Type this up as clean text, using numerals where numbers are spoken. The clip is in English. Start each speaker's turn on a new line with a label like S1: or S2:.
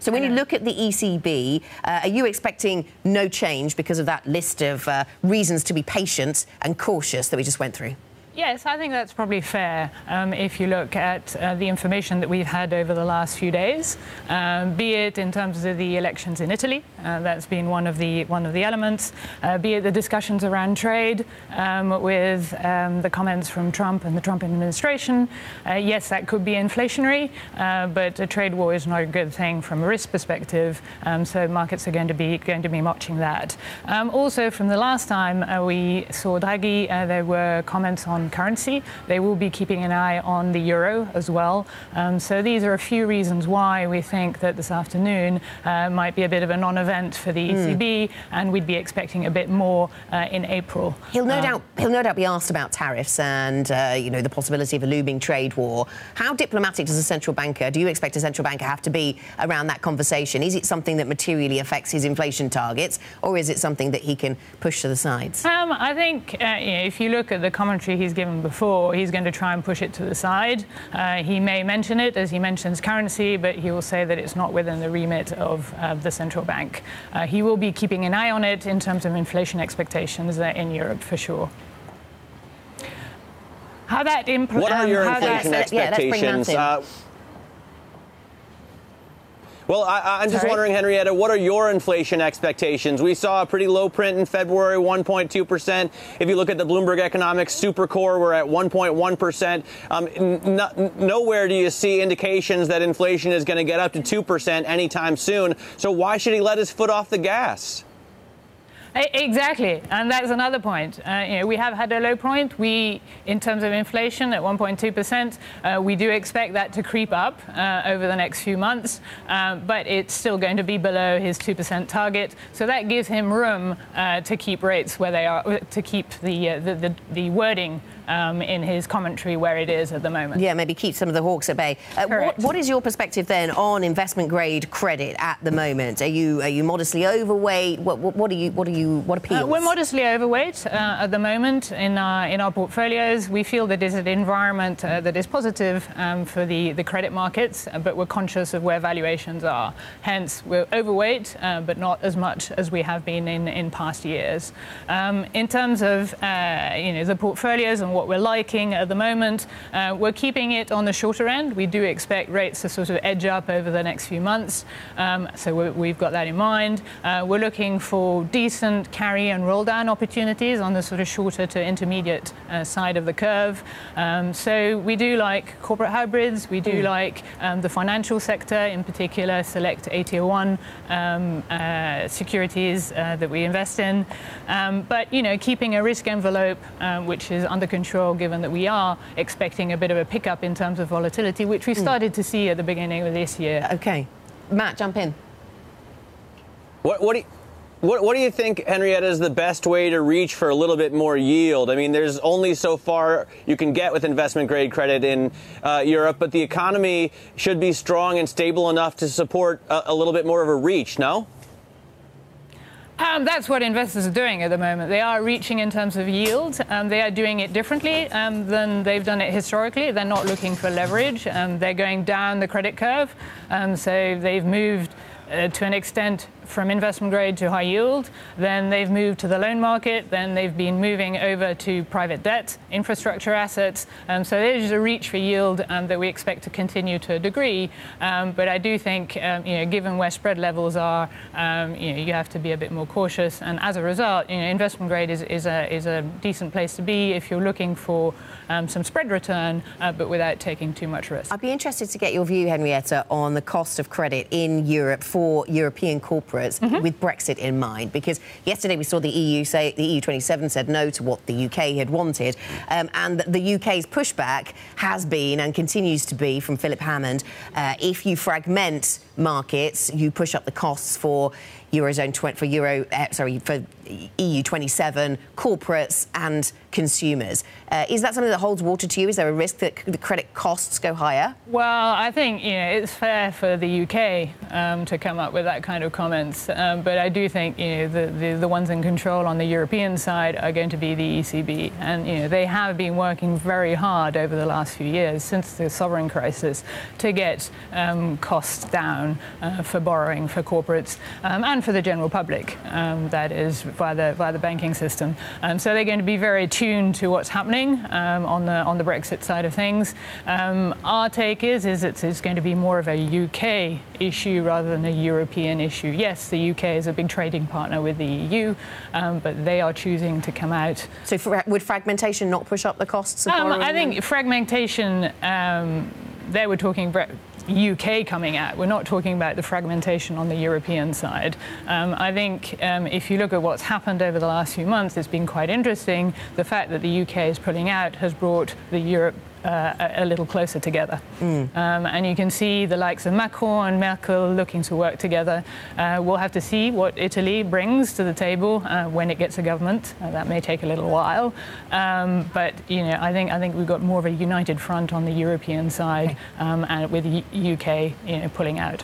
S1: So when you look at the ECB, are you expecting no change because of that list of reasons to be patient and cautious that we just went through?
S2: Yes, I think that's probably fair if you look at the information that we've had over the last few days, be it in terms of the elections in Italy, that's been one of the elements, be it the discussions around trade with the comments from Trump and the Trump administration. Yes, that could be inflationary, but a trade war is not a good thing from a risk perspective, so markets are going to be watching that. Also, from the last time we saw Draghi, there were comments on currency. They will be keeping an eye on the euro as well. So these are a few reasons why we think that this afternoon might be a bit of a non-event for the ECB, and we'd be expecting a bit more in April.
S1: He'll no doubt be asked about tariffs and the possibility of a looming trade war. How diplomatic do you expect a central banker have to be around that conversation? Is it something that materially affects his inflation targets, or is it something that he can push to the sides?
S2: I think if you look at the commentary he's given before, he's going to try and push it to the side. He may mention it as he mentions currency, but he will say that it's not within the remit of the central bank. He will be keeping an eye on it in terms of inflation expectations in Europe, for sure. What
S3: are your inflation expectations? Well, I'm just wondering, Henrietta, what are your inflation expectations? We saw a pretty low print in February, 1.2%. If you look at the Bloomberg Economics Supercore, we're at 1.1%. Nowhere do you see indications that inflation is going to get up to 2% anytime soon. So why should he let his foot off the gas?
S2: Exactly, and that's another point. We have had a low point. In terms of inflation, at 1.2%, we do expect that to creep up over the next few months, but it's still going to be below his 2% target. So that gives him room to keep rates where they are, to keep the wording in his commentary where it is at the moment.
S1: Yeah, maybe keep some of the hawks at bay. What is your perspective then on investment grade credit at the moment? Are you modestly overweight? What appeals?
S2: We're modestly overweight at the moment in our portfolios. We feel that it's an environment that is positive for the credit markets, but we're conscious of where valuations are. Hence, we're overweight, but not as much as we have been in past years. In terms of the portfolios and what we're liking at the moment, we're keeping it on the shorter end. We do expect rates to sort of edge up over the next few months, so we've got that in mind. We're looking for decent carry and roll down opportunities on the sort of shorter to intermediate side of the curve. So we do like corporate hybrids. We do like the financial sector, in particular select AT1 securities that we invest in. But keeping a risk envelope which is under control, given that we are expecting a bit of a pickup in terms of volatility, which we started to see at the beginning of this year.
S1: OK. Matt, jump in.
S3: What do you think, Henrietta, is the best way to reach for a little bit more yield? I mean, there's only so far you can get with investment-grade credit in Europe, but the economy should be strong and stable enough to support a little bit more of a reach, no?
S2: That's what investors are doing at the moment. They are reaching in terms of yield. They are doing it differently than they've done it historically. They're not looking for leverage. They're going down the credit curve. So they've moved to an extent from investment grade to high yield, then they've moved to the loan market, then they've been moving over to private debt, infrastructure assets. So there's a reach for yield that we expect to continue to a degree. But I do think, given where spread levels are, you have to be a bit more cautious. And as a result, investment grade is a decent place to be if you're looking for some spread return, but without taking too much risk.
S1: I'd be interested to get your view, Henrietta, on the cost of credit in Europe for European corporates with Brexit in mind, because yesterday we saw the EU 27 said no to what the UK had wanted, and the UK's pushback has been and continues to be from Philip Hammond, if you fragment markets, you push up the costs for for EU 27 corporates and consumers. Is that something that holds water to you? Is there a risk that the credit costs go higher?
S2: Well, I think it's fair for the UK to come up with that kind of comments, but I do think the ones in control on the European side are going to be the ECB, and they have been working very hard over the last few years since the sovereign crisis to get costs down for borrowing for corporates and for the general public, that is via the banking system. So they're going to be very tuned to what's happening on the Brexit side of things. Our take is it's going to be more of a UK issue rather than a European issue. Yes, the UK is a big trading partner with the EU, but they are choosing to come out.
S1: So would fragmentation not push up the costs of borrowing?
S2: I think fragmentation, they were talking about UK coming out. We're not talking about the fragmentation on the European side. I think if you look at what's happened over the last few months, it's been quite interesting. The fact that the UK is pulling out has brought the Europe a little closer together. And you can see the likes of Macron and Merkel looking to work together. We'll have to see what Italy brings to the table when it gets a government. That may take a little while. But I think we've got more of a united front on the European side, and with the UK pulling out.